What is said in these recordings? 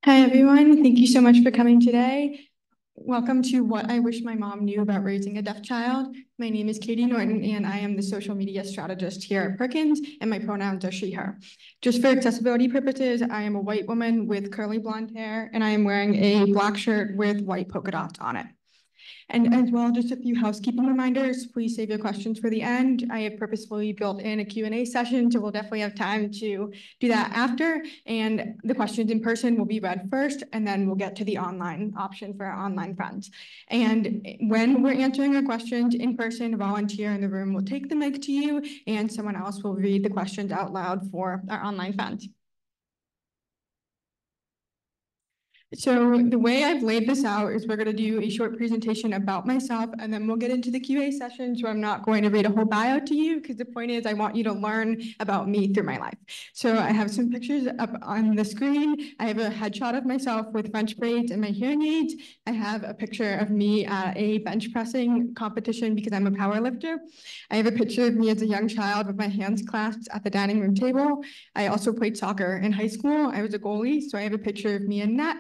Hi, everyone. Thank you so much for coming today. Welcome to What I Wish My Mom Knew About Raising a Deaf Child. My name is Katie Norton, and I am the social media strategist here at Perkins, and my pronouns are she, her. Just for accessibility purposes, I am a white woman with curly blonde hair, and I am wearing a black shirt with white polka dots on it. And as well, just a few housekeeping reminders, please save your questions for the end. I have purposefully built in a Q&A session, so we'll definitely have time to do that after. And the questions in person will be read first, and then we'll get to the online option for our online friends. And when we're answering your questions in person, a volunteer in the room will take the mic to you, and someone else will read the questions out loud for our online friends. So the way I've laid this out is we're going to do a short presentation about myself, and then we'll get into the QA session. So I'm not going to read a whole bio to you, because the point is I want you to learn about me through my life. So I have some pictures up on the screen. I have a headshot of myself with French braids and my hearing aids. I have a picture of me at a bench pressing competition because I'm a power lifter. I have a picture of me as a young child with my hands clasped at the dining room table. I also played soccer in high school. I was a goalie, so I have a picture of me in net.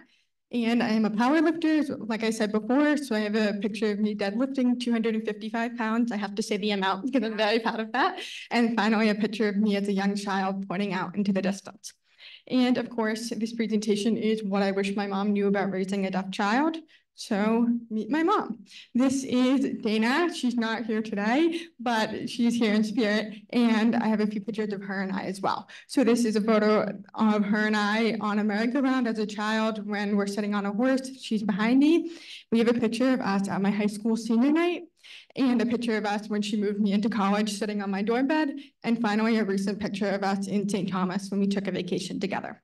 And I am a power lifter, like I said before, so I have a picture of me deadlifting 255 pounds. I have to say the amount because I'm very proud of that. And finally, a picture of me as a young child pointing out into the distance. And of course, this presentation is what I wish my mom knew about raising a deaf child. So meet my mom. This is Dana. She's not here today, but she's here in spirit. And I have a few pictures of her and I as well. So this is a photo of her and I on a merry-go-round as a child when we're sitting on a horse. She's behind me. We have a picture of us at my high school senior night, and a picture of us when she moved me into college sitting on my dorm bed, and finally a recent picture of us in St. Thomas when we took a vacation together.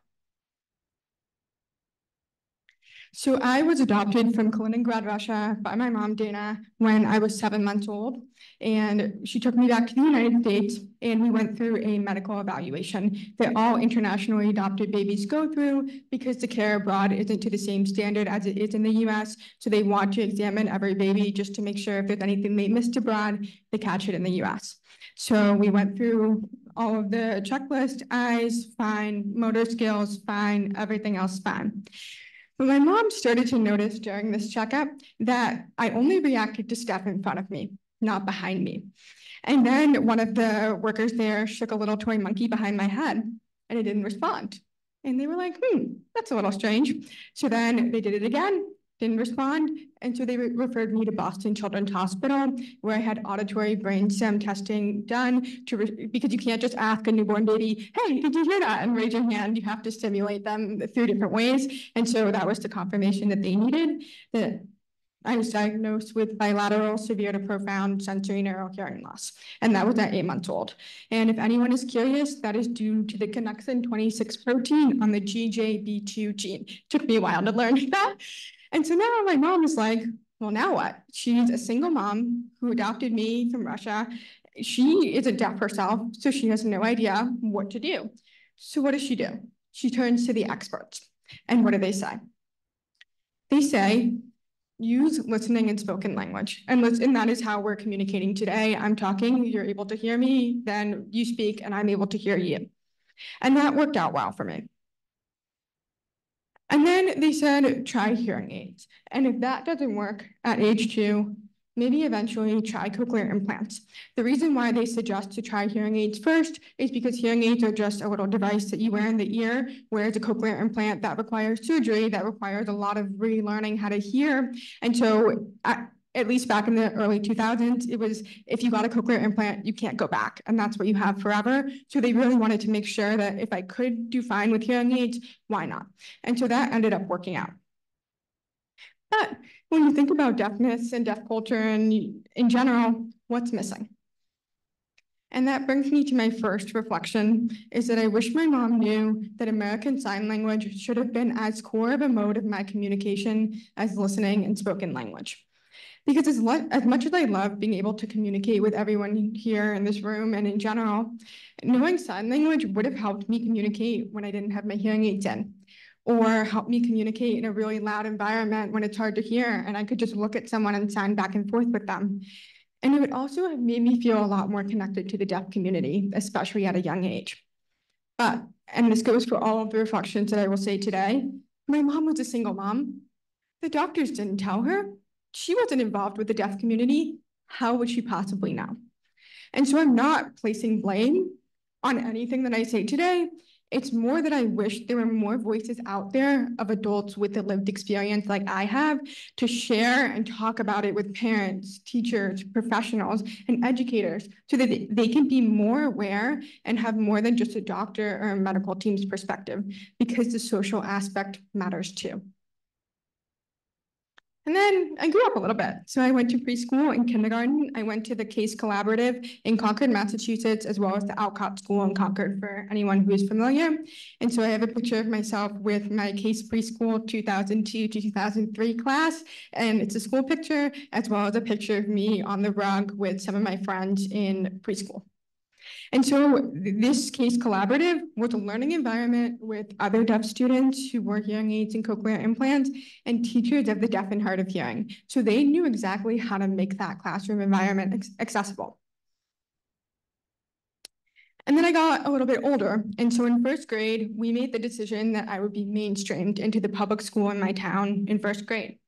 So I was adopted from Kaliningrad, Russia by my mom, Dana, when I was 7 months old. And she took me back to the United States, and we went through a medical evaluation that all internationally adopted babies go through because the care abroad isn't to the same standard as it is in the US. So they want to examine every baby just to make sure if there's anything they missed abroad, they catch it in the US. So we went through all of the checklist, eyes, fine, motor skills, fine, everything else fine. But my mom started to notice during this checkup that I only reacted to stuff in front of me, not behind me. And then one of the workers there shook a little toy monkey behind my head, and it didn't respond. And they were like, that's a little strange. So then they did it again, didn't respond. And so they referred me to Boston Children's Hospital, where I had auditory brain stem testing done because you can't just ask a newborn baby, hey, did you hear that? And raise your hand. You have to stimulate them through different ways. And so that was the confirmation that they needed, that I was diagnosed with bilateral severe to profound sensory neural hearing loss, and that was at 8 months old. And if anyone is curious, that is due to the connexin 26 protein on the GJB2 gene. Took me a while to learn that. And so now my mom is like, well, now what? She's a single mom who adopted me from Russia. She isn't deaf herself, so she has no idea what to do. So what does she do? She turns to the experts. And what do they say? They say, use listening and spoken language. And that is how we're communicating today. I'm talking, you're able to hear me, then you speak, and I'm able to hear you. And that worked out well for me. And then they said, try hearing aids. And if that doesn't work at age 2, maybe eventually try cochlear implants. The reason why they suggest to try hearing aids first is because hearing aids are just a little device that you wear in the ear, whereas a cochlear implant that requires surgery, that requires a lot of relearning how to hear. And so at least back in the early 2000s, it was, if you got a cochlear implant, you can't go back, and that's what you have forever. So they really wanted to make sure that if I could do fine with hearing aids, why not? And so that ended up working out. But when you think about deafness and deaf culture and in general, what's missing? And that brings me to my first reflection, is that I wish my mom knew that American Sign Language should have been as core of a mode of my communication as listening and spoken language. Because as much as I love being able to communicate with everyone here in this room and in general, knowing sign language would have helped me communicate when I didn't have my hearing aids in, or help me communicate in a really loud environment when it's hard to hear and I could just look at someone and sign back and forth with them. And it would also have made me feel a lot more connected to the deaf community, especially at a young age. But, and this goes for all of the reflections that I will say today, My mom was a single mom. The doctors didn't tell her. She wasn't involved with the deaf community. How would she possibly know? And so I'm not placing blame on anything that I say today. It's more that I wish there were more voices out there of adults with a lived experience like I have to share and talk about it with parents, teachers, professionals, and educators so that they can be more aware and have more than just a doctor or a medical team's perspective, because the social aspect matters too. And then I grew up a little bit. So I went to preschool and kindergarten. I went to the CASE Collaborative in Concord, Massachusetts, as well as the Alcott School in Concord for anyone who is familiar. And so I have a picture of myself with my CASE preschool 2002 to 2003 class. And it's a school picture, as well as a picture of me on the rug with some of my friends in preschool. And so this CASE Collaborative was a learning environment with other deaf students who wore hearing aids and cochlear implants and teachers of the deaf and hard of hearing. So they knew exactly how to make that classroom environment accessible. And then I got a little bit older. And so in first grade, we made the decision that I would be mainstreamed into the public school in my town in first grade.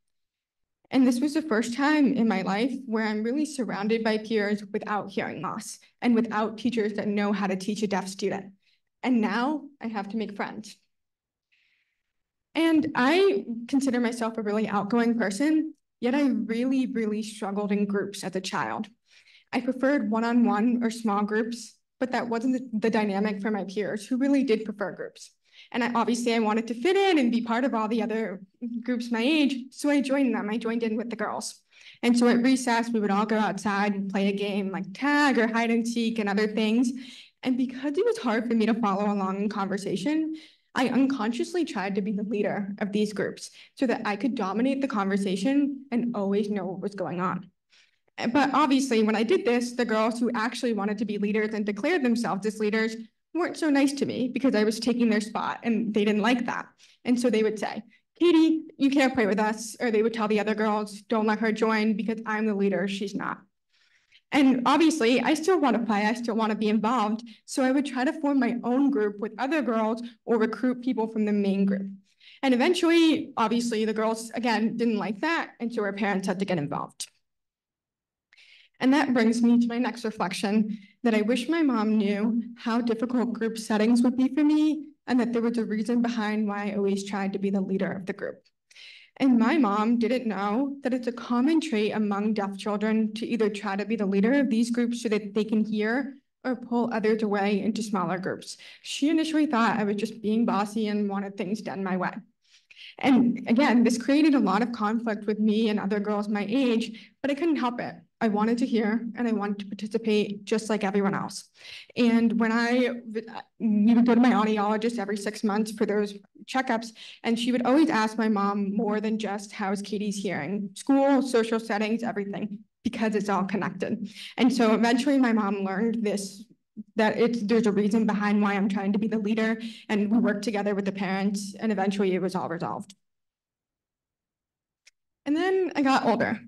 And this was the first time in my life where I'm really surrounded by peers without hearing loss and without teachers that know how to teach a deaf student. And now I have to make friends. And I consider myself a really outgoing person, yet I really, really struggled in groups as a child. I preferred one-on-one or small groups, but that wasn't the dynamic for my peers who really did prefer groups. And obviously I wanted to fit in and be part of all the other groups my age, so I joined them. I joined in with the girls. And so at recess, we would all go outside and play a game like tag or hide and seek and other things. And because it was hard for me to follow along in conversation, I unconsciously tried to be the leader of these groups so that I could dominate the conversation and always know what was going on. But obviously, when I did this, the girls who actually wanted to be leaders and declared themselves as leaders weren't so nice to me because I was taking their spot and they didn't like that. And so they would say, Katie, you can't play with us. Or they would tell the other girls, don't let her join because I'm the leader, she's not. And obviously, I still want to play, I still want to be involved. So I would try to form my own group with other girls or recruit people from the main group. And eventually, obviously, the girls, again, didn't like that. And so our parents had to get involved. And that brings me to my next reflection, that I wish my mom knew how difficult group settings would be for me, and that there was a reason behind why I always tried to be the leader of the group. And my mom didn't know that it's a common trait among deaf children to either try to be the leader of these groups so that they can hear or pull others away into smaller groups. She initially thought I was just being bossy and wanted things done my way. And again, this created a lot of conflict with me and other girls my age, but I couldn't help it. I wanted to hear and I wanted to participate just like everyone else. And when we would go to my audiologist every 6 months for those checkups, and she would always ask my mom more than just how's Katie's hearing, school, social settings, everything, because it's all connected. And so eventually my mom learned this, that there's a reason behind why I'm trying to be the leader, and we worked together with the parents, and eventually it was all resolved. And then I got older.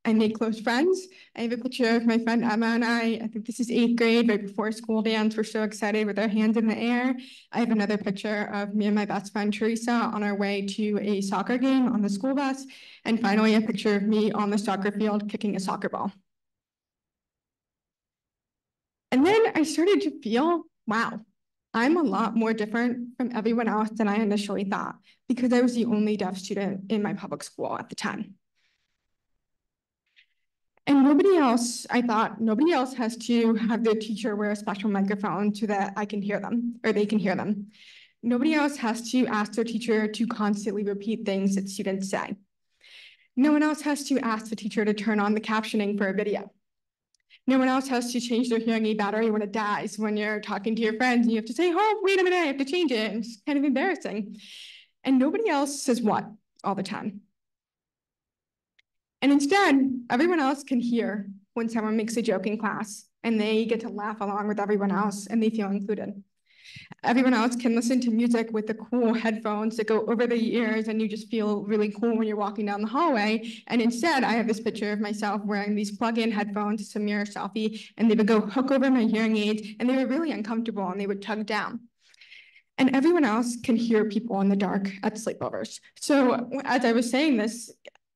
I made close friends. I have a picture of my friend Emma and I think this is 8th grade, right before school dance. We're so excited with our hands in the air. I have another picture of me and my best friend Teresa on our way to a soccer game on the school bus. And finally, a picture of me on the soccer field kicking a soccer ball. And then I started to feel, wow, I'm a lot more different from everyone else than I initially thought, because I was the only deaf student in my public school at the time. And nobody else has to have their teacher wear a special microphone so that I can hear them or they can hear them. Nobody else has to ask their teacher to constantly repeat things that students say. No one else has to ask the teacher to turn on the captioning for a video. No one else has to change their hearing aid battery when it dies, when you're talking to your friends and you have to say, oh, wait a minute, I have to change it. It's kind of embarrassing. And nobody else says what all the time. And instead, everyone else can hear when someone makes a joke in class and they get to laugh along with everyone else and they feel included. Everyone else can listen to music with the cool headphones that go over the ears and you just feel really cool when you're walking down the hallway. And instead, I have this picture of myself wearing these plug-in headphones, it's a mirror selfie, and they would go hook over my hearing aids and they were really uncomfortable and they would tug down. And everyone else can hear people in the dark at sleepovers. So as I was saying this,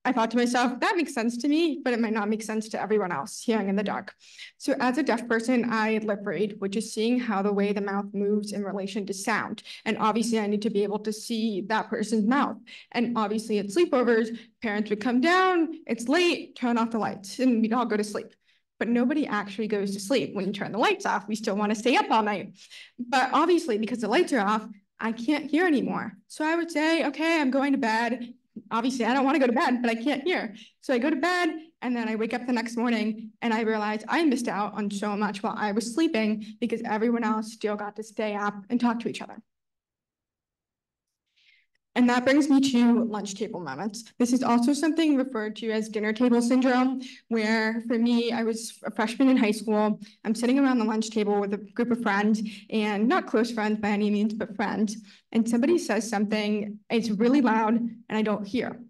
I thought to myself, that makes sense to me, but it might not make sense to everyone else hearing in the dark. So as a deaf person, I lip read, which is seeing how the way the mouth moves in relation to sound. And obviously I need to be able to see that person's mouth. And obviously at sleepovers, parents would come down, it's late, turn off the lights, and we'd all go to sleep. But nobody actually goes to sleep when you turn the lights off. We still want to stay up all night. But obviously, because the lights are off, I can't hear anymore. So I would say, okay, I'm going to bed. Obviously, I don't want to go to bed, but I can't hear. So I go to bed, and then I wake up the next morning, and I realize I missed out on so much while I was sleeping because everyone else still got to stay up and talk to each other. And that brings me to lunch table moments. This is also something referred to as dinner table syndrome, where for me, I was a freshman in high school. I'm sitting around the lunch table with a group of friends, and not close friends by any means, but friends. And somebody says something, it's really loud, and I don't hear.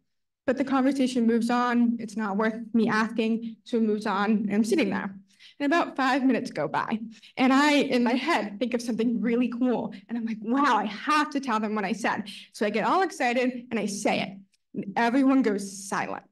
But the conversation moves on. It's not worth me asking, so it moves on, and I'm sitting there. And about 5 minutes go by. And I, in my head, think of something really cool. And I'm like, wow, I have to tell them what I said. So I get all excited and I say it. And everyone goes silent.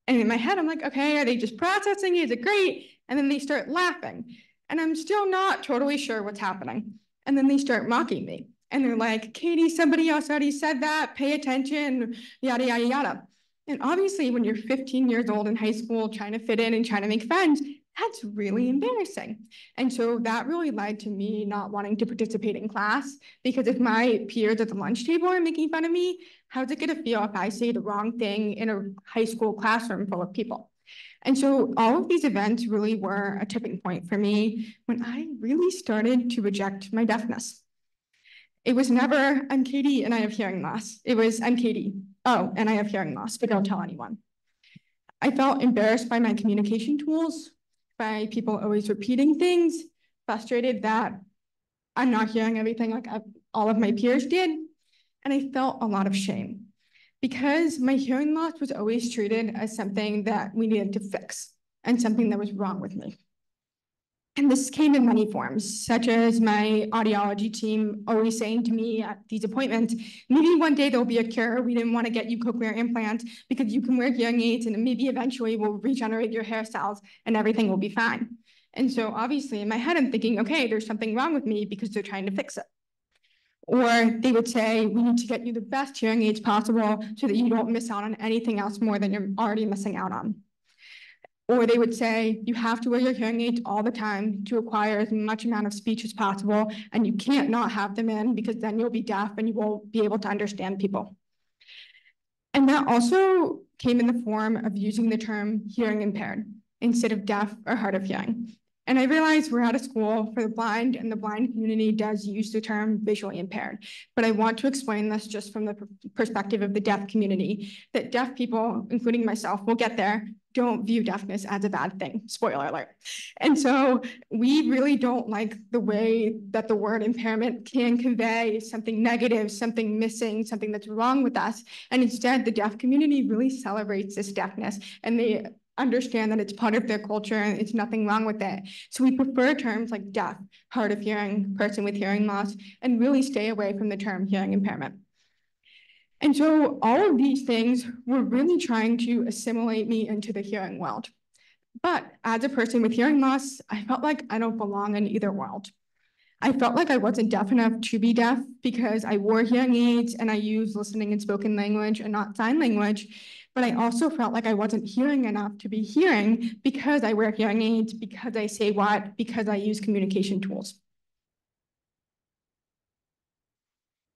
And in my head, I'm like, okay, are they just processing? Is it great? And then they start laughing. And I'm still not totally sure what's happening. And then they start mocking me. And they're like, Katie, somebody else already said that. Pay attention, yada, yada, yada. And obviously, when you're 15 years old in high school, trying to fit in and trying to make friends, that's really embarrassing. And so that really led to me not wanting to participate in class, because if my peers at the lunch table are making fun of me, how's it gonna feel if I say the wrong thing in a high school classroom full of people? And so all of these events really were a tipping point for me when I really started to reject my deafness. It was never, I'm Katie and I have hearing loss. It was, I'm Katie, oh, and I have hearing loss, but don't tell anyone. I felt embarrassed by my communication tools, by people always repeating things, frustrated that I'm not hearing everything like all of my peers did. And I felt a lot of shame because my hearing loss was always treated as something that we needed to fix and something that was wrong with me. And this came in many forms, such as my audiology team always saying to me at these appointments, maybe one day there'll be a cure. We didn't want to get you cochlear implants because you can wear hearing aids and maybe eventually we'll regenerate your hair cells and everything will be fine. And so obviously in my head, I'm thinking, okay, there's something wrong with me because they're trying to fix it. Or they would say, we need to get you the best hearing aids possible so that you don't miss out on anything else more than you're already missing out on. Or they would say, you have to wear your hearing aids all the time to acquire as much amount of speech as possible, and you can't not have them in because then you'll be deaf and you won't be able to understand people. And that also came in the form of using the term hearing impaired instead of deaf or hard of hearing. And I realize we're at a school for the blind, and the blind community does use the term visually impaired. But I want to explain this just from the perspective of the deaf community, that deaf people, including myself, will get there, don't view deafness as a bad thing, spoiler alert. And so we really don't like the way that the word impairment can convey something negative, something missing, something that's wrong with us. And instead, the deaf community really celebrates this deafness, and they understand that it's part of their culture and it's nothing wrong with it. So we prefer terms like deaf, hard of hearing, person with hearing loss, and really stay away from the term hearing impairment. And so all of these things were really trying to assimilate me into the hearing world. But as a person with hearing loss, I felt like I don't belong in either world. I felt like I wasn't deaf enough to be deaf because I wore hearing aids and I used listening and spoken language and not sign language. But I also felt like I wasn't hearing enough to be hearing because I wear hearing aids, because I say what, because I use communication tools.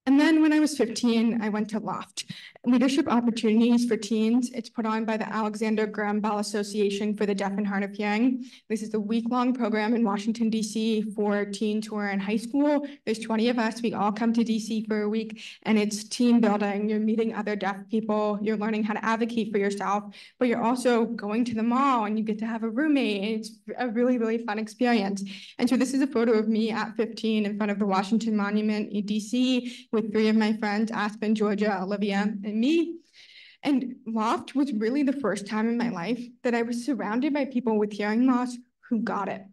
And then when I was 15, I went to LOFT, Leadership Opportunities for Teens. It's put on by the Alexander Graham Bell Association for the Deaf and Hard of Hearing. This is a week-long program in Washington, D.C. for teens who are in high school. There's 20 of us. We all come to D.C. for a week, and it's team building. You're meeting other deaf people. You're learning how to advocate for yourself, but you're also going to the mall, and you get to have a roommate. It's a really, really fun experience. And so this is a photo of me at 15 in front of the Washington Monument in D.C. with 3 of my friends, Aspen, Georgia, Olivia, and me. And LOFT was really the first time in my life that I was surrounded by people with hearing loss who got it.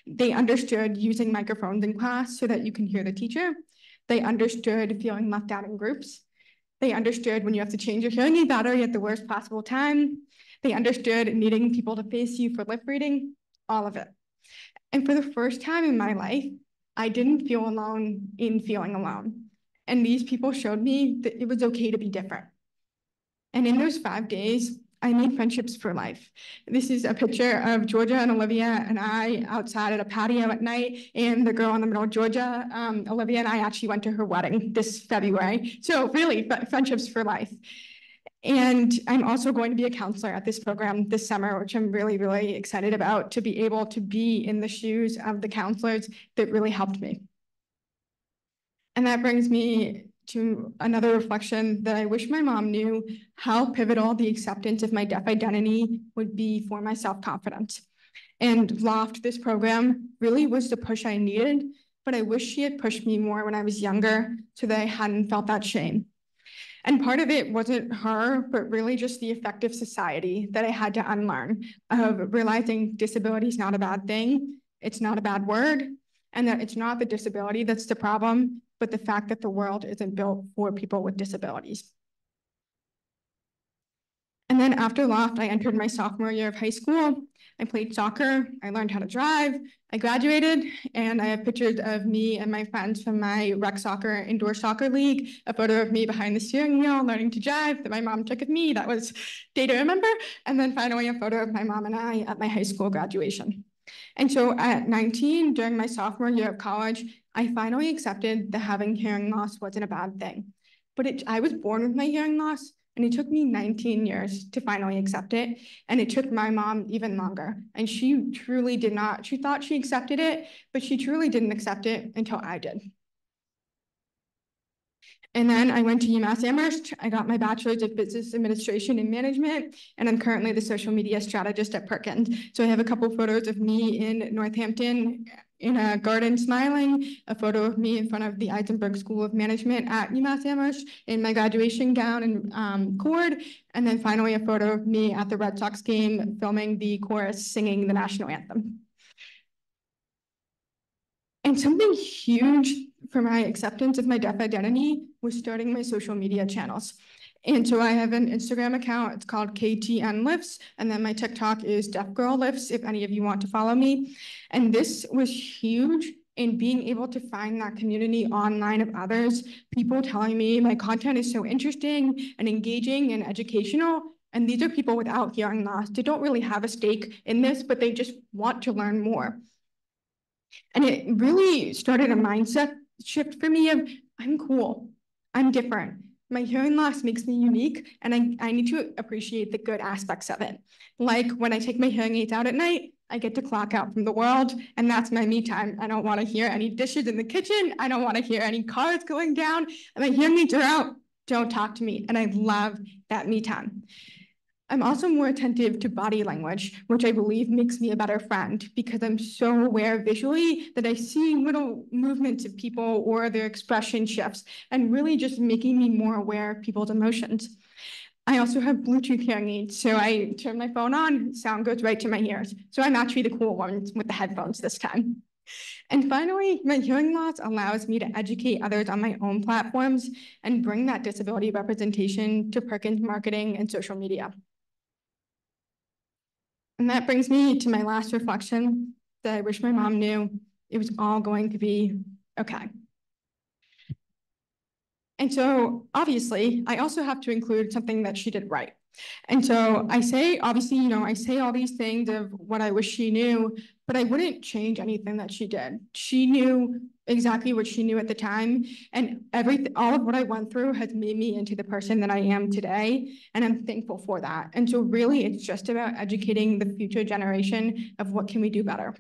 They understood using microphones in class so that you can hear the teacher, They understood feeling left out in groups. They understood when you have to change your hearing aid battery at the worst possible time. They understood needing people to face you for lip reading, all of it. And for the first time in my life, I didn't feel alone in feeling alone. And these people showed me that it was okay to be different. And in those 5 days, I made friendships for life. This is a picture of Georgia and Olivia and I outside at a patio at night. And the girl in the middle, Georgia, Olivia and I actually went to her wedding this February. So really, friendships for life. And I'm also going to be a counselor at this program this summer, which I'm really, really excited about, to be able to be in the shoes of the counselors that really helped me. And that brings me to another reflection that I wish my mom knew how pivotal the acceptance of my deaf identity would be for my self-confidence. And LOFT, this program, really was the push I needed, but I wish she had pushed me more when I was younger so that I hadn't felt that shame. And part of it wasn't her, but really just the effective society that I had to unlearn of realizing disability is not a bad thing. It's not a bad word, and that it's not the disability that's the problem, but the fact that the world isn't built for people with disabilities. And then after LOFT, I entered my sophomore year of high school. I played soccer, I learned how to drive, I graduated, and I have pictures of me and my friends from my rec soccer indoor soccer league, a photo of me behind the steering wheel learning to drive that my mom took of me. That was day to remember. And then finally a photo of my mom and I at my high school graduation. And so at 19, during my sophomore year of college, I finally accepted that having hearing loss wasn't a bad thing. But I was born with my hearing loss, and it took me 19 years to finally accept it. And it took my mom even longer. And she truly did not, she thought she accepted it, but she truly didn't accept it until I did. And then I went to UMass Amherst. I got my bachelor's of business administration and management, and I'm currently the social media strategist at Perkins. So I have a couple photos of me in Northampton in a garden smiling, a photo of me in front of the Eisenberg School of Management at UMass Amherst in my graduation gown and cord, and then finally a photo of me at the Red Sox game filming the chorus singing the national anthem. And something huge for my acceptance of my deaf identity was starting my social media channels. And so I have an Instagram account, it's called KTN Lifts, and then my TikTok is Deaf Girl Lifts, if any of you want to follow me. And this was huge in being able to find that community online of others, people telling me my content is so interesting and engaging and educational. And these are people without hearing loss. They don't really have a stake in this, but they just want to learn more. And it really started a mindset shift for me of, I'm cool, I'm different. My hearing loss makes me unique, and I need to appreciate the good aspects of it. Like when I take my hearing aids out at night, I get to clock out from the world, and that's my me time. I don't want to hear any dishes in the kitchen. I don't want to hear any cars going down. And my hearing aids are out, don't talk to me. And I love that me time. I'm also more attentive to body language, which I believe makes me a better friend because I'm so aware visually that I see little movements of people or their expression shifts and really just making me more aware of people's emotions. I also have Bluetooth hearing aids, so I turn my phone on, sound goes right to my ears. So I'm actually the cool one with the headphones this time. And finally, my hearing loss allows me to educate others on my own platforms and bring that disability representation to Perkins marketing and social media. And that brings me to my last reflection that I wish my mom knew it was all going to be okay. And so obviously, I also have to include something that she did right. And so I say, obviously, I say all these things of what I wish she knew, but I wouldn't change anything that she did. She knew exactly what she knew at the time. And all of what I went through has made me into the person that I am today. And I'm thankful for that. And so really, it's just about educating the future generation of what can we do better.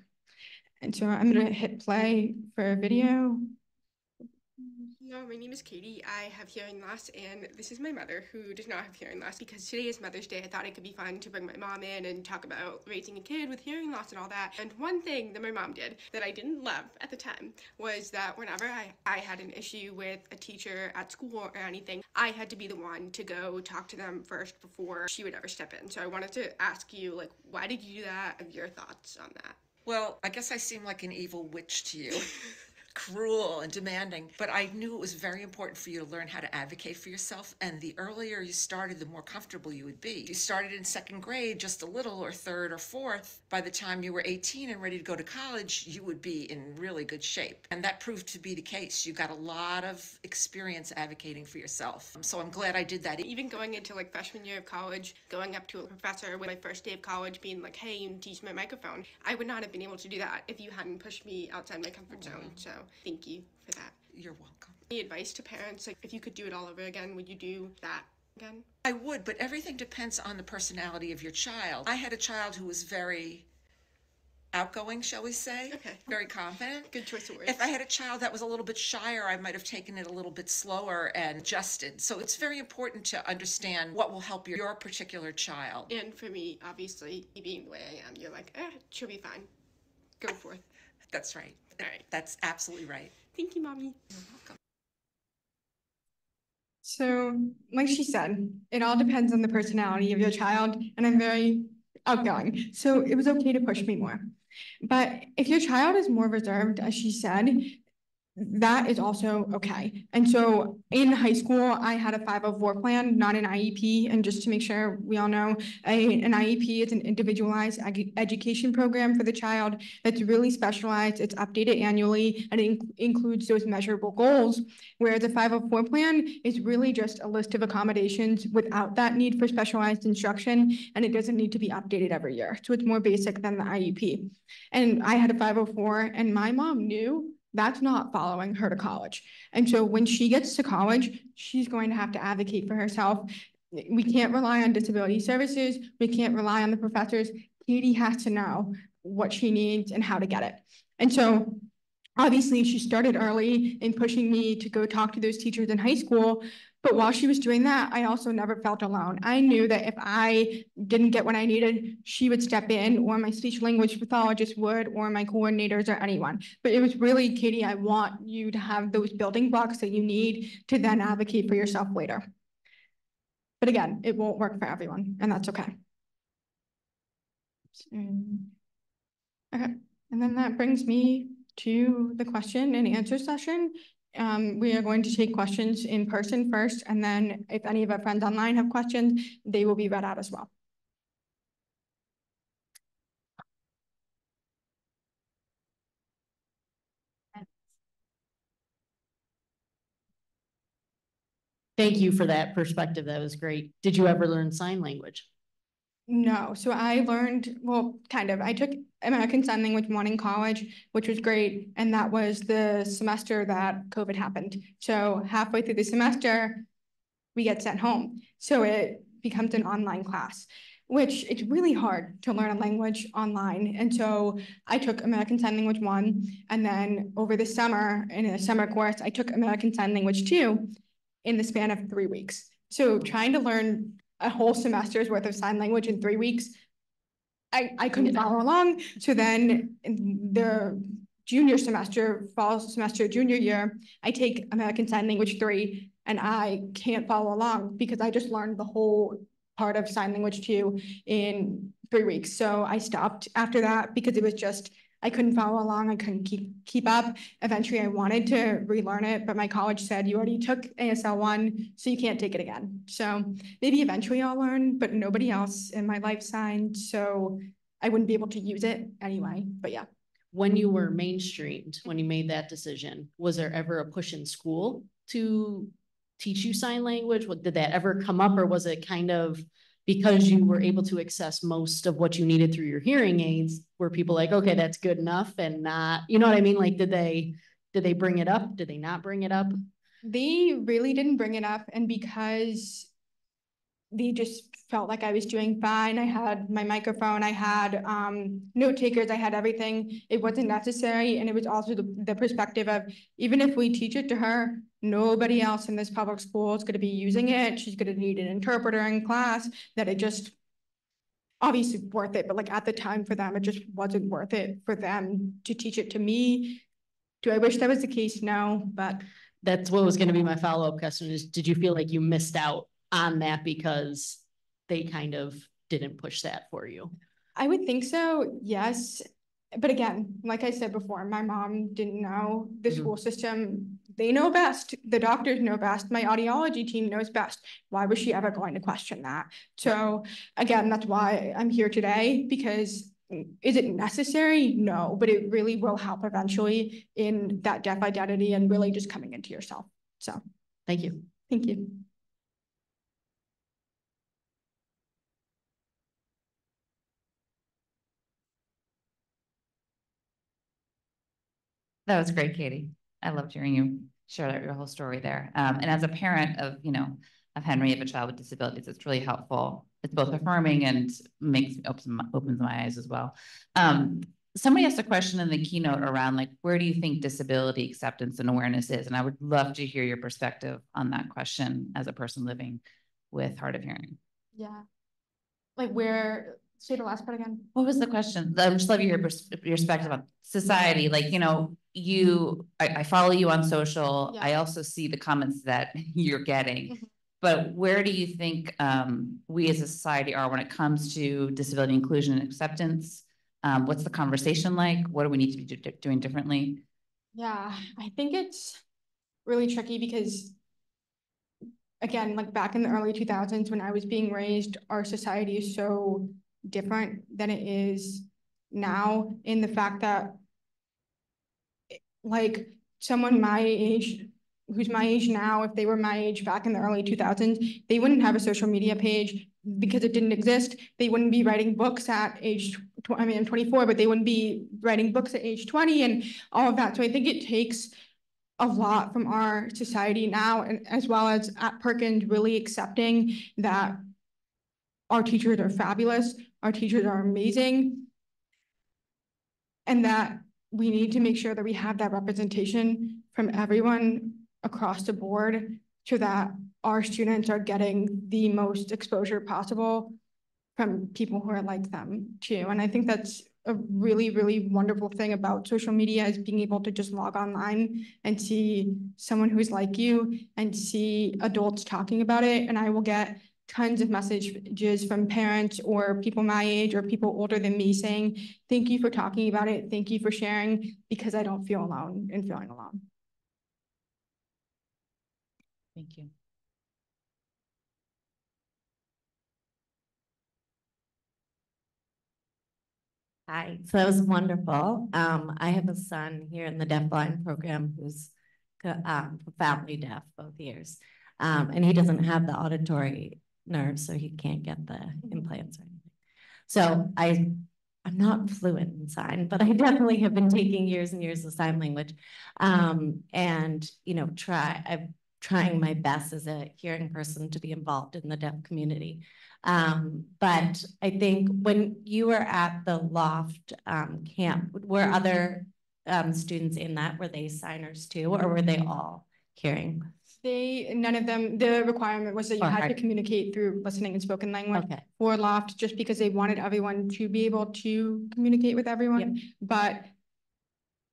And so I'm going to hit play for a video. Hello, my name is Katie. I have hearing loss, and this is my mother who does not have hearing loss. Because today is Mother's Day, I thought it could be fun to bring my mom in and talk about raising a kid with hearing loss and all that. And one thing that my mom did that I didn't love at the time was that whenever I had an issue with a teacher at school or anything, I had to be the one to go talk to them first before she would ever step in. So I wanted to ask you, like, why did you do that, and your thoughts on that? Well, I guess I seem like an evil witch to you. cruel and demanding, but I knew it was very important for you to learn how to advocate for yourself. And the earlier you started, the more comfortable you would be. If you started in second grade, just a little, or third or fourth, by the time you were 18 and ready to go to college, you would be in really good shape. And that proved to be the case. You got a lot of experience advocating for yourself. So I'm glad I did that. Even going into like freshman year of college, going up to a professor with my first day of college being like, hey, you teach my microphone. I would not have been able to do that if you hadn't pushed me outside my comfort zone. So thank you for that. You're welcome. Any advice to parents, like if you could do it all over again, would you do that again? I would, but everything depends on the personality of your child. I had a child who was very outgoing, shall we say? Okay. Very confident. Good choice of words. If I had a child that was a little bit shyer, I might have taken it a little bit slower and adjusted. So it's very important to understand what will help your particular child. And for me, obviously, being the way I am, you're like, she'll be fine. Go forth. That's right. All right. That's absolutely right. Thank you, Mommy. You're welcome. So, like she said, it all depends on the personality of your child, and I'm very outgoing, so it was okay to push me more. But if your child is more reserved, as she said, that is also okay. And so in high school, I had a 504 plan, not an IEP. And just to make sure we all know, an IEP is an individualized education program for the child that's really specialized. It's updated annually, and it includes those measurable goals, where the 504 plan is really just a list of accommodations without that need for specialized instruction, and it doesn't need to be updated every year. So it's more basic than the IEP. And I had a 504, and my mom knew that's not following her to college. And so when she gets to college, she's going to have to advocate for herself. We can't rely on disability services. We can't rely on the professors. Katie has to know what she needs and how to get it. And so obviously she started early in pushing me to go talk to those teachers in high school. But while she was doing that, I also never felt alone. I knew that if I didn't get what I needed, she would step in, or my speech language pathologist would, or my coordinators, or anyone. But it was really, Katie, I want you to have those building blocks that you need to then advocate for yourself later. But again, it won't work for everyone, and that's okay. Okay, and then that brings me to the question and answer session. We are going to take questions in person first, and then if any of our friends online have questions, they will be read out as well. Thank you for that perspective. That was great. Did you ever learn sign language? No, so I learned, well, kind of. I took American Sign Language 1 in college, which was great. And that was the semester that COVID happened. So halfway through the semester, we get sent home. So it becomes an online class, which it's really hard to learn a language online. And so I took American Sign Language 1. And then over the summer, in a summer course, I took American Sign Language 2 in the span of 3 weeks. So trying to learn a whole semester's worth of sign language in 3 weeks, I couldn't follow along. So then in the junior semester, fall semester, junior year, I take American Sign Language 3, and I can't follow along because I just learned the whole part of sign language 2 in 3 weeks. So I stopped after that because it was just, I couldn't follow along. I couldn't keep up. Eventually I wanted to relearn it, but my college said, you already took ASL 1, so you can't take it again. So maybe eventually I'll learn, but nobody else in my life signed, so I wouldn't be able to use it anyway, but yeah. When you were mainstreamed, when you made that decision, was there ever a push in school to teach you sign language? Did that ever come up, or was it kind of because you were able to access most of what you needed through your hearing aids, were people like, okay, that's good enough, and not, you know what I mean? Like, did they bring it up? Did they not bring it up? They really didn't bring it up. And because they just felt like I was doing fine, I had my microphone, I had note takers, I had everything. It wasn't necessary. And it was also the perspective of, even if we teach it to her, nobody else in this public school is going to be using it. She's going to need an interpreter in class, that it just, obviously worth it, but like at the time for them, it just wasn't worth it for them to teach it to me. Do I wish that was the case? No, but that's what was going to be my follow-up question, is did you feel like you missed out on that because they kind of didn't push that for you? I would think so, yes. But again, like I said before, my mom didn't know the Mhm. school system. They know best. The doctors know best. My audiology team knows best. Why was she ever going to question that? So again, that's why I'm here today, because is it necessary? No, but it really will help eventually in that deaf identity and really just coming into yourself. So Thank you. thank you. That was great, Katie. I loved hearing you share that, your whole story there. And as a parent of, of Henry, of a child with disabilities, it's really helpful. It's both affirming and opens my eyes as well. Somebody asked a question in the keynote around like, where do you think disability acceptance and awareness is? And I would love to hear your perspective on that question as a person living with hard of hearing. Yeah. Like where, say the last part again. What was the question? I would just love your perspective on society. Like, I follow you on social. Yeah. I also see the comments that you're getting. Mhm. But where do you think we as a society are when it comes to disability inclusion and acceptance? What's the conversation like? What do we need to be doing differently? Yeah, I think it's really tricky because again, like back in the early 2000s when I was being raised, our society is so different than it is now in the fact that like someone my age, who's my age now, if they were my age back in the early 2000s, they wouldn't have a social media page because it didn't exist. They wouldn't be writing books at age, I mean, I'm 24, but they wouldn't be writing books at age 20 and all of that. So I think it takes a lot from our society now, and as well as at Perkins really accepting that our teachers are fabulous, our teachers are amazing, and that we need to make sure that we have that representation from everyone across the board so that our students are getting the most exposure possible from people who are like them too. And I think that's a really, really wonderful thing about social media is being able to just log online and see someone who's like you and see adults talking about it. And I will get tons of messages from parents or people my age or people older than me saying, thank you for talking about it. Thank you for sharing, because I don't feel alone and feeling alone. Thank you. Hi, so that was wonderful. I have a son here in the deafblind program who's profoundly deaf both ears. And he doesn't have the auditory nerve, so he can't get the implants or anything. So I'm not fluent in sign, but I definitely have been taking years and years of sign language. And I'm trying my best as a hearing person to be involved in the deaf community. But I think when you were at the Loft camp, were other students in that, were they signers too, or were they all hearing? None of them, the requirement was that you Or had to hard. communicate through listening and spoken language Okay. for Loft, just because they wanted everyone to be able to communicate with everyone. But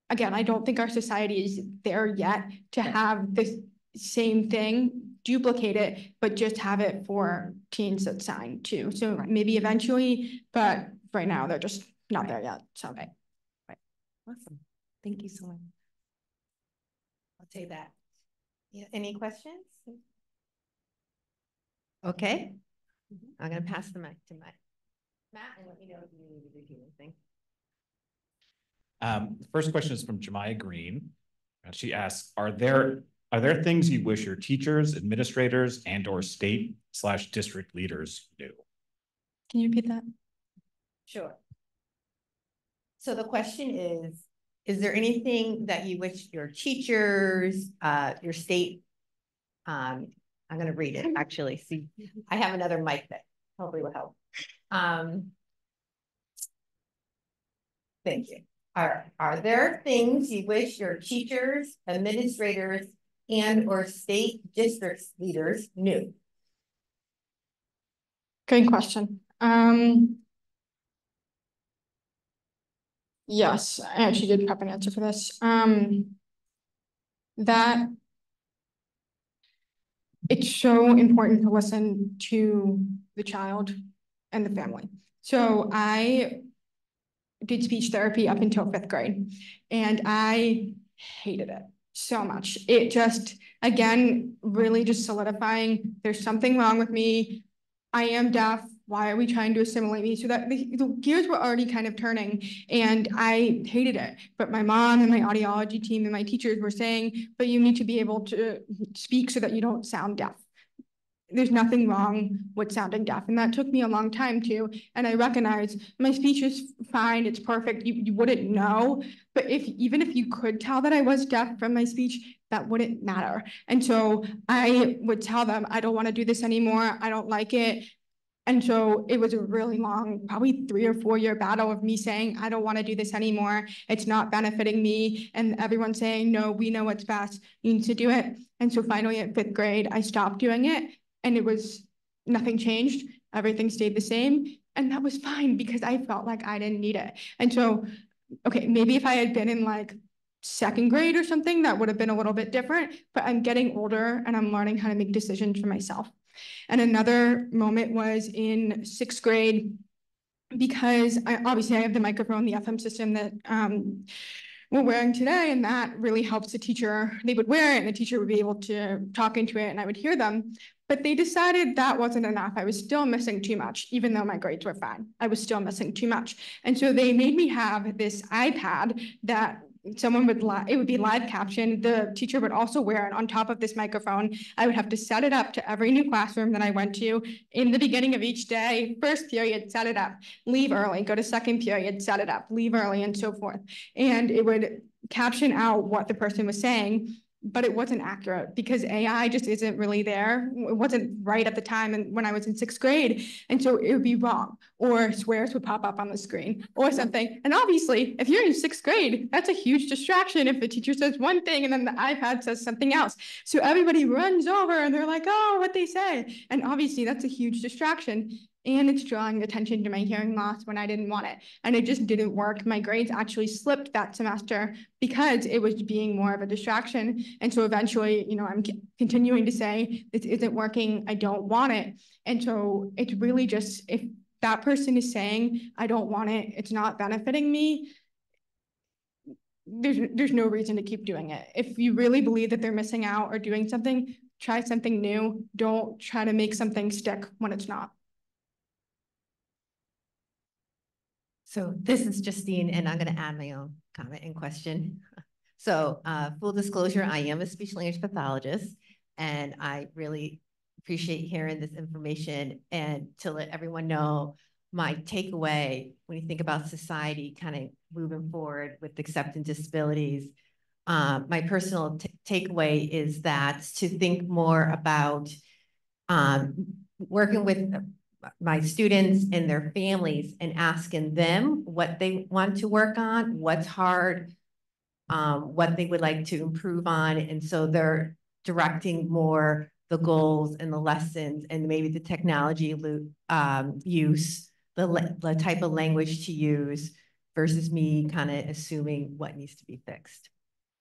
again, I don't think our society is there yet to have this same thing, duplicate it, but just have it for teens that sign too. So maybe eventually, but right now they're just not there yet. So. Right. Awesome. Thank you so much. I'll say that. Yeah, any questions? Okay. I'm going to pass the mic to Matt and let me know if you need to repeat anything. The first question is from Jemiah Green. She asks, are there things you wish your teachers, administrators, and or state/district leaders knew? Can you repeat that? Sure. So the question is there anything that you wish your teachers, your state, I'm going to read it actually. See, I have another mic that hopefully will help. Thank you. Are there things you wish your teachers, administrators, and or state district leaders knew? Good question. Yes, I actually did prep an answer for this. That it's so important to listen to the child and the family. So I did speech therapy up until 5th grade. And I hated it so much. It just, again, really just solidifying, there's something wrong with me. I am deaf. Why are we trying to assimilate me? So that the gears were already kind of turning and I hated it. But my mom and my audiology team and my teachers were saying, but you need to be able to speak so that you don't sound deaf. There's nothing wrong with sounding deaf. And that took me a long time too. And I recognize my speech is fine. It's perfect. You wouldn't know. But even if you could tell that I was deaf from my speech, that wouldn't matter. And so I would tell them, I don't want to do this anymore. I don't like it. And so it was a really long, probably 3 or 4 year battle of me saying, I don't want to do this anymore. It's not benefiting me. And everyone saying, no, we know what's best. You need to do it. And so finally at 5th grade, I stopped doing it. And it was, nothing changed. Everything stayed the same. And that was fine because I felt like I didn't need it. And so, okay, maybe if I had been in like 2nd grade or something, that would have been a little bit different, but I'm getting older and I'm learning how to make decisions for myself. And another moment was in 6th grade, because obviously I have the microphone, the FM system that we're wearing today, and that really helps the teacher. They would wear it and the teacher would be able to talk into it and I would hear them. But they decided that wasn't enough. I was still missing too much, even though my grades were fine. I was still missing too much. And so they made me have this iPad that someone would, it would be live captioned. The teacher would also wear it on top of this microphone. I would have to set it up to every new classroom that I went to in the beginning of each day. First period, set it up, leave early, go to 2nd period, set it up, leave early, and so forth. And it would caption out what the person was saying, but it wasn't accurate because AI just isn't really there. It wasn't right at the time and when I was in 6th grade. And so it would be wrong, or swears would pop up on the screen or something. And obviously, if you're in 6th grade, that's a huge distraction if the teacher says one thing and then the iPad says something else. So everybody runs over and they're like, oh, what they say. And obviously that's a huge distraction. And it's drawing attention to my hearing loss when I didn't want it. And it just didn't work. My grades actually slipped that semester because it was being more of a distraction. And so eventually, you know, I'm continuing to say, this isn't working, I don't want it. And so it's really just, if that person is saying, I don't want it, it's not benefiting me, there's no reason to keep doing it. If you really believe that they're missing out or doing something, try something new. Don't try to make something stick when it's not. So this is Justine, and I'm going to add my own comment and question. So full disclosure, I am a speech language pathologist, and I really appreciate hearing this information and to let everyone know my takeaway when you think about society kind of moving forward with accepting disabilities. My personal takeaway is that to think more about working with my students and their families and asking them what they want to work on, what's hard, what they would like to improve on. And so they're directing more the goals and the lessons and maybe the technology use, the type of language to use versus me kind of assuming what needs to be fixed.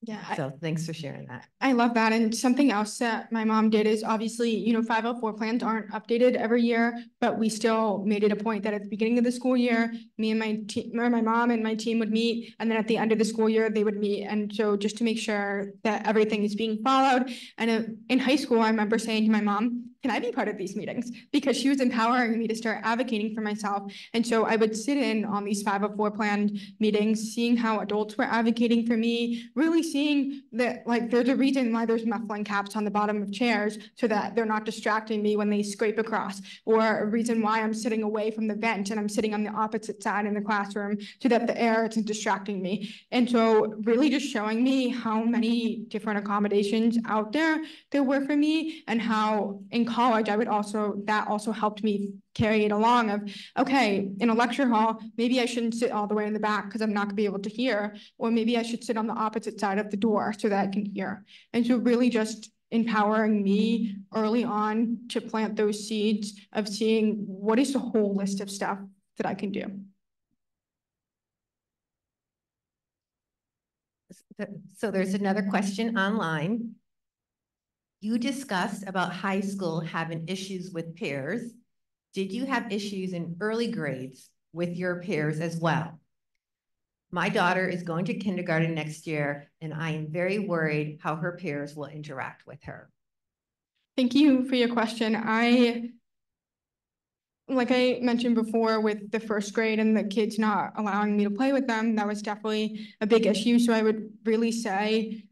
Yeah. So thanks for sharing that. I love that. And something else that my mom did is obviously, you know, 504 plans aren't updated every year, but we still made it a point that at the beginning of the school year, me and my team, or my mom and my team would meet. And then at the end of the school year, they would meet. And so just to make sure that everything is being followed. And in high school, I remember saying to my mom, can I be part of these meetings? Because she was empowering me to start advocating for myself. And so I would sit in on these 504 plan meetings, seeing how adults were advocating for me, really seeing that like there's a reason why there's muffling caps on the bottom of chairs so that they're not distracting me when they scrape across, or a reason why I'm sitting away from the vent and I'm sitting on the opposite side in the classroom so that the air isn't distracting me. And so really just showing me how many different accommodations out there were for me, and how in college, that also helped me carry it along of, okay, in a lecture hall, maybe I shouldn't sit all the way in the back because I'm not gonna be able to hear, or maybe I should sit on the opposite side of the door so that I can hear. And so really just empowering me early on to plant those seeds of seeing what is the whole list of stuff that I can do. So there's another question online. You discussed about high school having issues with peers. Did you have issues in early grades with your peers as well? My daughter is going to kindergarten next year, and I am very worried how her peers will interact with her. Thank you for your question. Like I mentioned before, with the first grade and the kids not allowing me to play with them, that was definitely a big issue. So I would really say,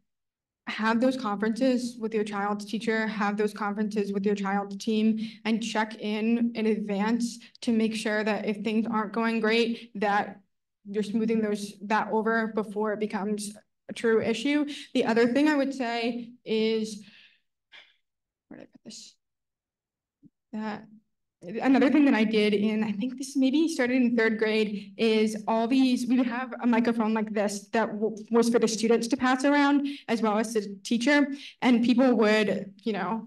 have those conferences with your child's teacher, have those conferences with your child's team, and check in advance to make sure that if things aren't going great, that you're smoothing that over before it becomes a true issue. The other thing I would say is, where did I put this? Another thing that I did I think this maybe started in third grade, is we would have a microphone like this that was for the students to pass around as well as the teacher, and people would,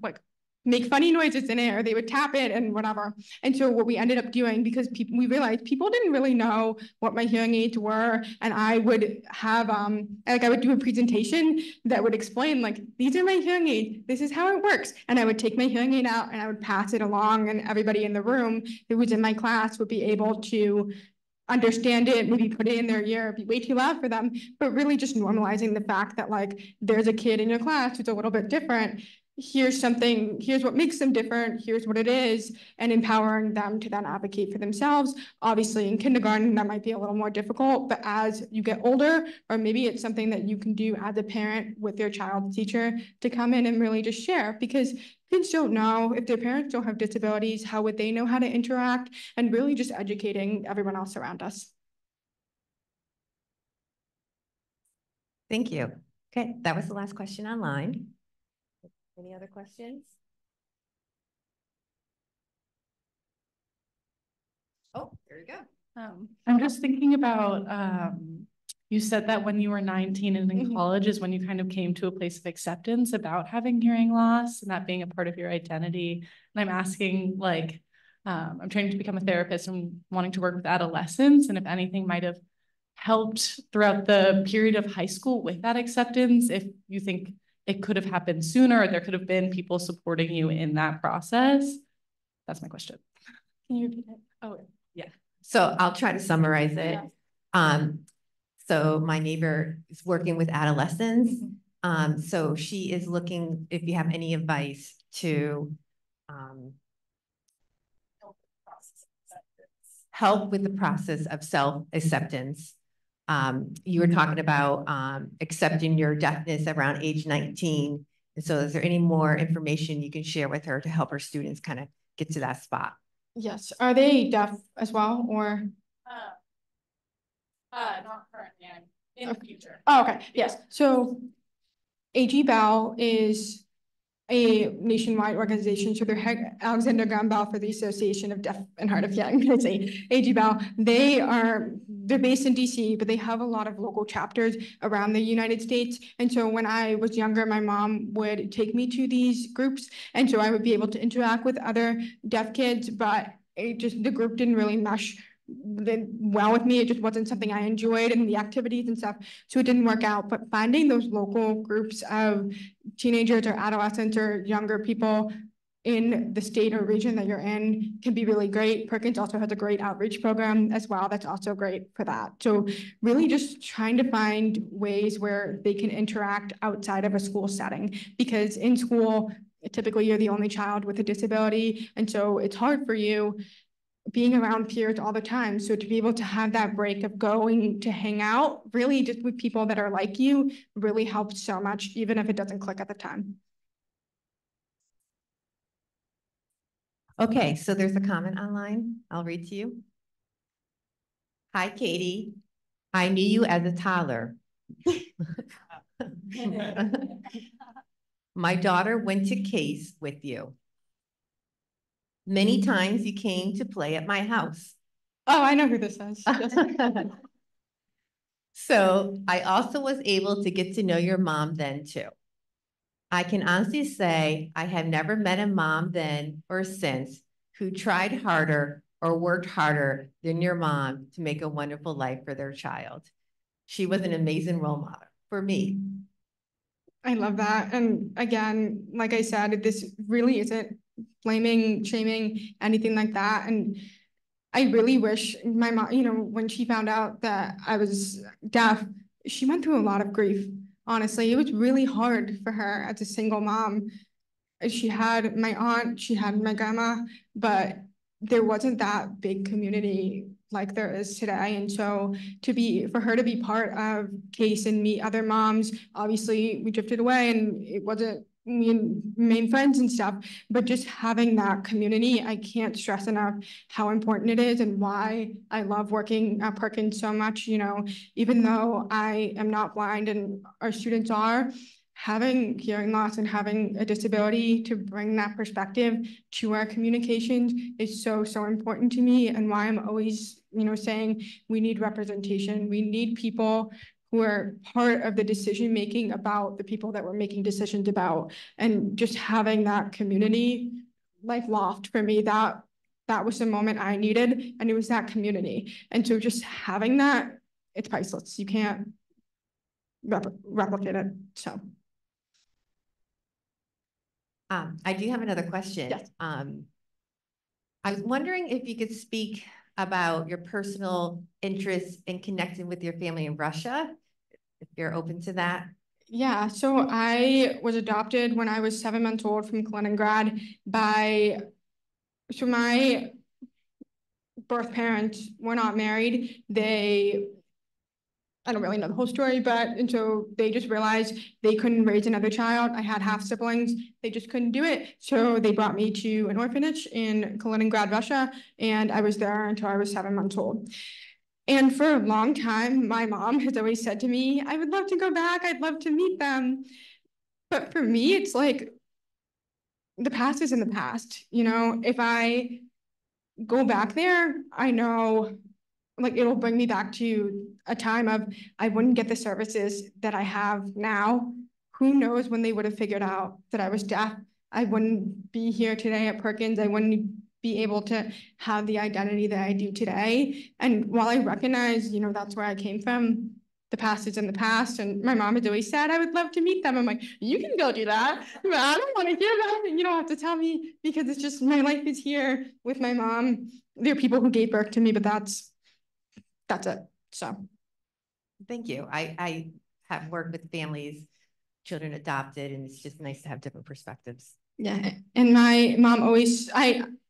like make funny noises in it, or they would tap it and whatever. And so what we ended up doing, because we realized people didn't really know what my hearing aids were, and I would have I would do a presentation that would explain, like, these are my hearing aids, this is how it works, and I would take my hearing aid out and I would pass it along, and everybody in the room who was in my class would be able to understand it, maybe put it in their ear, be way too loud for them, but really just normalizing the fact that, like, there's a kid in your class who's a little bit different. Here's what makes them different, here's what it is, and empowering them to then advocate for themselves. Obviously, in kindergarten, that might be a little more difficult, but as you get older, or maybe it's something that you can do as a parent with your child's teacher to come in and really just share, because kids don't know, if their parents don't have disabilities, how would they know how to interact, and really just educating everyone else around us. Thank you. Okay, that was the last question online. Any other questions? Oh, there you go. I'm just thinking about, you said that when you were 19 and in college is when you kind of came to a place of acceptance about having hearing loss and that being a part of your identity. And I'm asking, like, I'm training to become a therapist and wanting to work with adolescents, and if anything might have helped throughout the period of high school with that acceptance, if you think it could have happened sooner, or there could have been people supporting you in that process. That's my question. Can you repeat it? Oh, yeah. So I'll try to summarize it. Yeah. So my neighbor is working with adolescents. So she is looking, if you have any advice to help with the process of self-acceptance. You were talking about accepting your deafness around age 19. And so is there any more information you can share with her to help her students kind of get to that spot? Yes. Are they deaf as well, or? Not currently, in the future. Oh, okay. Yes. So AG Bell is a nationwide organization. So they're Alexander Graham Bell for the Association of Deaf and Hard of Hearing. It's AG Bell. They're based in DC, but they have a lot of local chapters around the United States. And so when I was younger, my mom would take me to these groups. And so I would be able to interact with other deaf kids, but the group didn't really mesh well with me. It just wasn't something I enjoyed, and the activities and stuff, so it didn't work out. But finding those local groups of teenagers or adolescents or younger people in the state or region that you're in can be really great. Perkins also has a great outreach program as well that's also great for that. So really just trying to find ways where they can interact outside of a school setting, because in school typically you're the only child with a disability, and so it's hard for you being around peers all the time. So to be able to have that break of going to hang out really just with people that are like you really helps so much, even if it doesn't click at the time. Okay, so there's a comment online. I'll read to you. Hi, Katie. I knew you as a toddler. My daughter went to Case with you. Many times you came to play at my house. Oh, I know who this is. So I also was able to get to know your mom then too. I can honestly say I have never met a mom then or since who tried harder or worked harder than your mom to make a wonderful life for their child. She was an amazing role model for me. I love that. And again, like I said, this really isn't blaming, shaming, anything like that. And I really wish my mom, you know, when she found out that I was deaf, she went through a lot of grief. Honestly, it was really hard for her as a single mom. She had my aunt, she had my grandma, but there wasn't that big community like there is today. And so for her to be part of CASE and meet other moms, obviously we drifted away and it wasn't me and main friends and stuff, but just having that community, I can't stress enough how important it is and why I love working at Perkins so much. You know, even though I am not blind and our students are, having hearing loss and having a disability to bring that perspective to our communications is so, so important to me, and why I'm always, you know, saying we need representation. We need people who are part of the decision making about the people that we're making decisions about. And just having that community, like Loft, for me, that was the moment I needed, and it was that community. And so just having that, it's priceless. You can't replicate it. So I do have another question. Yes. I was wondering if you could speak about your personal interest in connecting with your family in Russia, if you're open to that. Yeah, so I was adopted when I was 7 months old from Kaliningrad so my birth parents were not married. I don't really know the whole story, and so they just realized they couldn't raise another child. I had half siblings. They just couldn't do it. So they brought me to an orphanage in Kaliningrad, Russia, and I was there until I was 7 months old. And for a long time, my mom has always said to me, I would love to go back. I'd love to meet them. But for me, it's like, the past is in the past. You know, if I go back there, I know like it'll bring me back to a time of I wouldn't get the services that I have now. Who knows when they would have figured out that I was deaf? I wouldn't be here today at Perkins. I wouldn't be able to have the identity that I do today. And while I recognize, you know, that's where I came from, the past is in the past. And my mom has always said, I would love to meet them. I'm like, you can go do that. But I don't want to hear that. You don't have to tell me, because it's just, my life is here with my mom. There are people who gave birth to me, but that's it. So. Thank you. I have worked with families, children adopted, and it's just nice to have different perspectives. Yeah, and my mom always,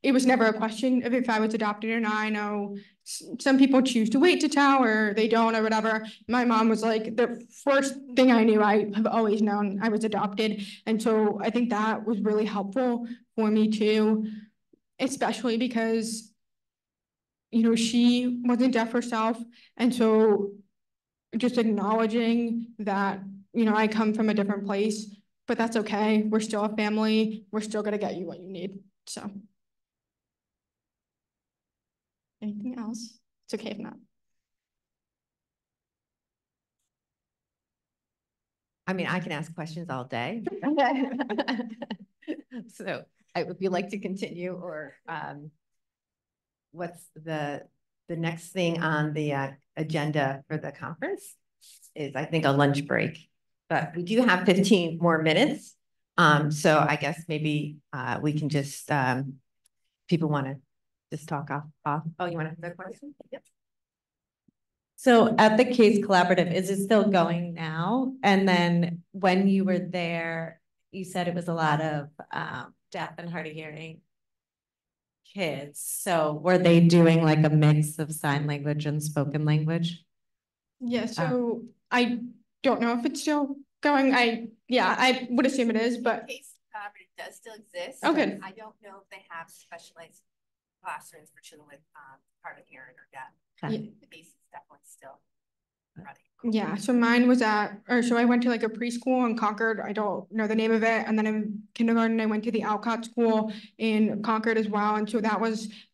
it was never a question of if I was adopted or not. I know some people choose to wait to tell, or they don't, or whatever. My mom was like, the first thing I knew, I have always known I was adopted. And so I think that was really helpful for me too, especially because, you know, she wasn't deaf herself. And so just acknowledging that, you know, I come from a different place, but that's okay. We're still a family. We're still going to get you what you need. So. Anything else? It's okay if not. I mean, I can ask questions all day. So would you like to continue, or what's the next thing on the agenda for the conference is, I think, a lunch break, but we do have 15 more minutes. So I guess maybe we can just, people want to just talk off. Oh, you want to have a question? Yep. So at the CASE Collaborative, is it still going now? And then when you were there, you said it was a lot of deaf and hard of hearing kids. So were they doing like a mix of sign language and spoken language? Yeah, so I don't know if it's still going. I would assume it is, but CASE Collaborative does still exist. Okay. I don't know if they have specialized classrooms for children with hard of hearing or deaf. Okay. The CASE is definitely still running. Yeah, so mine was so I went to like a preschool in Concord. I don't know the name of it. And then in kindergarten, I went to the Alcott school in Concord as well. And so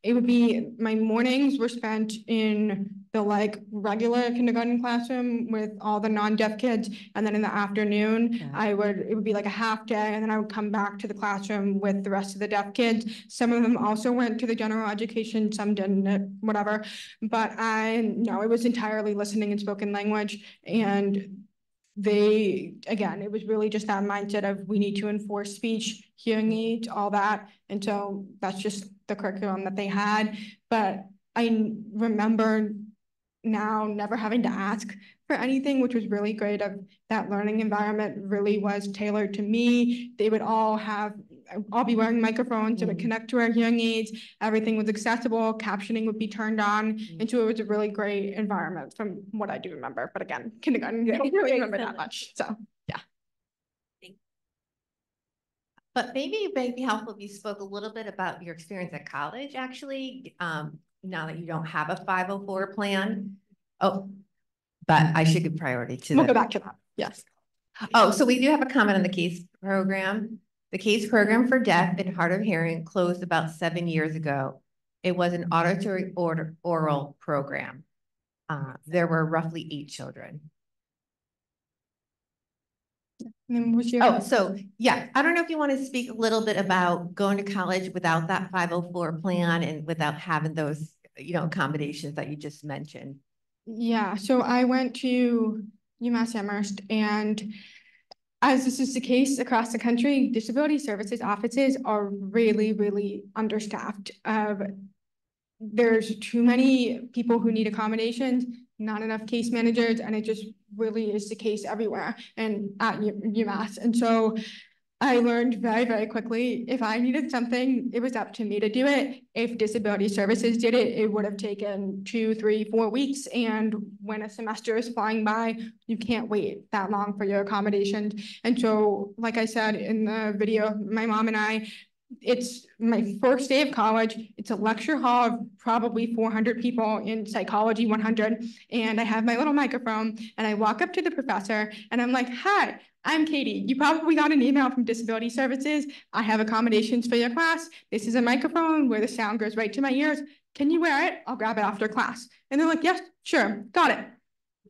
it would be, my mornings were spent in the like regular kindergarten classroom with all the non-deaf kids. And then in the afternoon, it would be like a half day. And then I would come back to the classroom with the rest of the deaf kids. Some of them also went to the general education, some didn't, whatever. But it was entirely listening and spoken language. And it was really just that mindset of we need to enforce speech, hearing aids, all that. And so that's just the curriculum that they had. But remember now never having to ask for anything, which was really great. Of that learning environment really was tailored to me. They would all be wearing microphones that would connect to our hearing aids. Everything was accessible. Captioning would be turned on. And so it was a really great environment from what I do remember. But again, kindergarten, I don't really remember that much. So yeah. But maybe it might be helpful if you spoke a little bit about your experience at college, actually, now that you don't have a 504 plan. Oh, but I should give priority to We'll go back to that. Yes. Oh, so we do have a comment on the CASE program. The CASE program for deaf and hard of hearing closed about 7 years ago. It was an auditory oral program. There were roughly 8 children. Oh, so yeah, I don't know if you want to speak a little bit about going to college without that 504 plan and without having those, accommodations that you just mentioned. Yeah, so I went to UMass Amherst, and as this is the case across the country, disability services offices are really, really understaffed. There's too many people who need accommodations, not enough case managers, and it just really is the case everywhere and at UMass. And so I learned very, very quickly, if I needed something, it was up to me to do it. If disability services did it, it would have taken 2, 3, 4 weeks. And when a semester is flying by, you can't wait that long for your accommodations. And so, like I said in the video, my mom and I, it's my first day of college. It's a lecture hall of probably 400 people in psychology 100. And I have my little microphone and I walk up to the professor and I'm like, hi, I'm Katie. You probably got an email from Disability Services. I have accommodations for your class. This is a microphone where the sound goes right to my ears. Can you wear it? I'll grab it after class. And they're like, yes, sure, got it.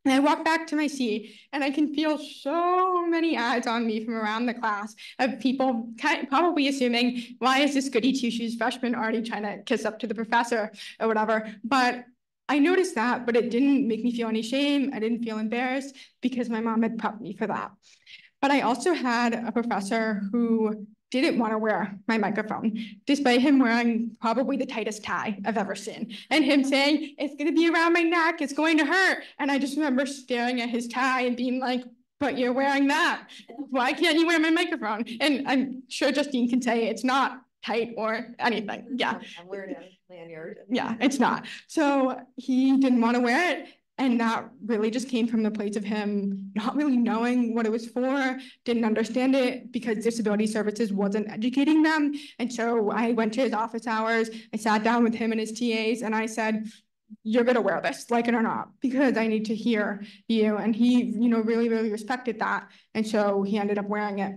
And I walk back to my seat and I can feel so many eyes on me from around the class of people probably assuming, why is this goody two-shoes freshman already trying to kiss up to the professor or whatever? But I noticed that, but it didn't make me feel any shame. I didn't feel embarrassed because my mom had prepped me for that. But I also had a professor who didn't want to wear my microphone, despite him wearing probably the tightest tie I've ever seen. And him saying, it's going to be around my neck, it's going to hurt. And I just remember staring at his tie and being like, but you're wearing that. Why can't you wear my microphone? And I'm sure Justine can say it's not tight or anything. Yeah. I'm wearing a lanyard. Yeah, it's not. So he didn't want to wear it. And that really just came from the place of him not really knowing what it was for, didn't understand it because disability services wasn't educating them. And so I went to his office hours, I sat down with him and his TAs and I said, you're going to wear this, like it or not, because I need to hear you. And he, really, really respected that. And so he ended up wearing it.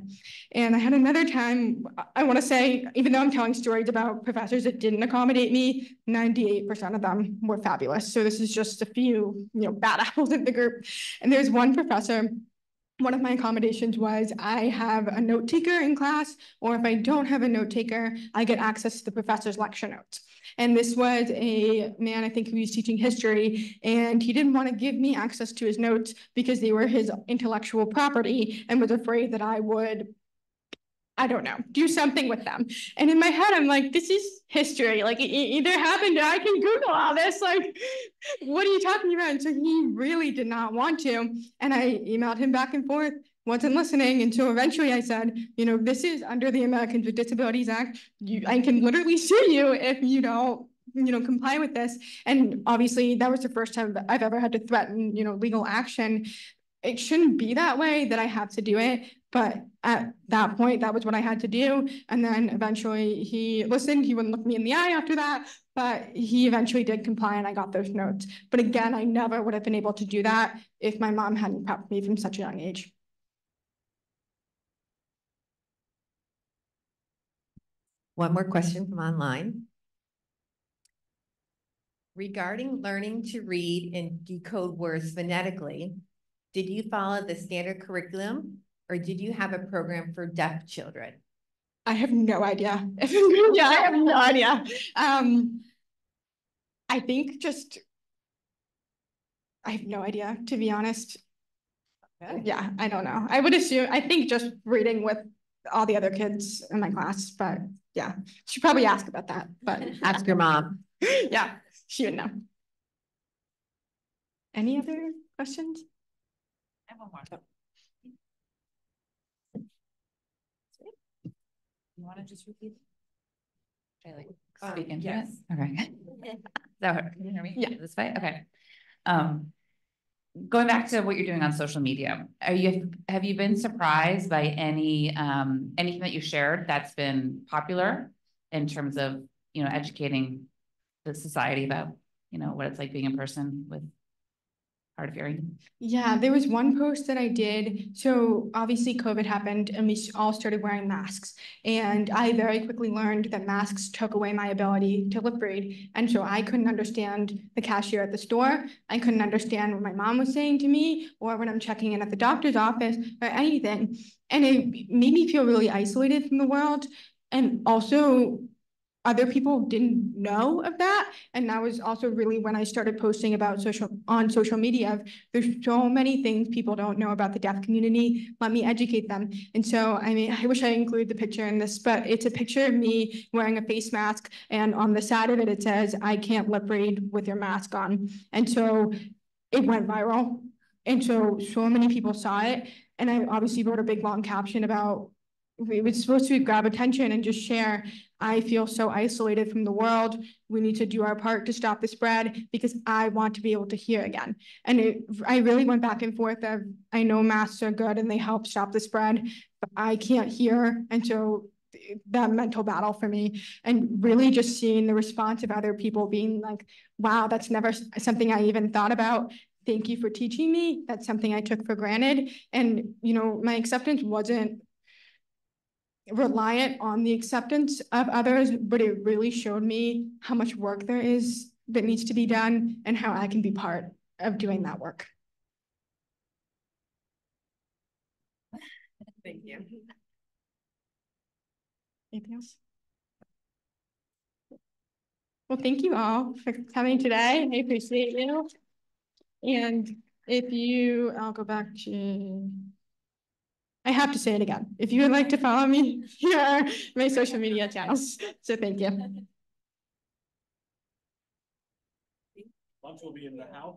And I had another time, I want to say, even though I'm telling stories about professors that didn't accommodate me, 98% of them were fabulous. So this is just a few, bad apples in the group. And there's one professor. One of my accommodations was I have a note taker in class, or if I don't have a note taker, I get access to the professor's lecture notes. And this was a man, I think, who was teaching history, and he didn't want to give me access to his notes because they were his intellectual property and was afraid that I would, I don't know, do something with them. And in my head, I'm like, this is history. Like, it either happened or I can Google all this. Like, what are you talking about? And so he really did not want to. And I emailed him back and forth, wasn't listening. And so eventually I said, this is under the Americans with Disabilities Act. I can literally sue you if you don't, comply with this. And obviously that was the first time I've ever had to threaten, legal action. It shouldn't be that way that I have to do it. But at that point, that was what I had to do. And then eventually he listened. He wouldn't look me in the eye after that, but he eventually did comply and I got those notes. But again, I never would have been able to do that if my mom hadn't prepped me from such a young age. One more question from online. Regarding learning to read and decode words phonetically, did you follow the standard curriculum or did you have a program for deaf children? I have no idea. Yeah, I have no idea. I think I have no idea, to be honest. Okay. Yeah, I don't know. I would assume, I think just reading with all the other kids in my class, but yeah, should probably ask about that, but ask your mom. Yeah. she would know. Any other questions? I have one more. You want to just repeat? Should I like speak into yes. it? Okay. Is that what, can you hear me? Yeah. This way? Okay. Going back to what you're doing on social media, have you been surprised by anything that you shared that's been popular in terms of, educating the society about, what it's like being a person with hard of hearing? Yeah, there was one post that I did. So obviously COVID happened and we all started wearing masks. And I very quickly learned that masks took away my ability to lip read. And so I couldn't understand the cashier at the store. I couldn't understand what my mom was saying to me or when I'm checking in at the doctor's office or anything. And it made me feel really isolated from the world. And also other people didn't know of that. And that was also really when I started posting about on social media. There's so many things people don't know about the deaf community. Let me educate them. And so, I mean, I wish I included the picture in this, but it's a picture of me wearing a face mask. And on the side of it, it says, "I can't lip read with your mask on." And so it went viral. And so many people saw it. And I obviously wrote a big long caption about it was supposed to grab attention and just share. I feel so isolated from the world. We need to do our part to stop the spread because I want to be able to hear again. And I really went back and forth of, I know masks are good and they help stop the spread, but I can't hear. And so that mental battle for me, and really just seeing the response of other people being like, wow, that's never something I even thought about. Thank you for teaching me. That's something I took for granted. And, my acceptance wasn't reliant on the acceptance of others, but it really showed me how much work there is that needs to be done and how I can be part of doing that work. Thank you. Anything else? Well, thank you all for coming today. I appreciate you. And I'll go back to, I have to say it again. If you would like to follow me, here are my social media channels. So thank you. Lunch will be in the house.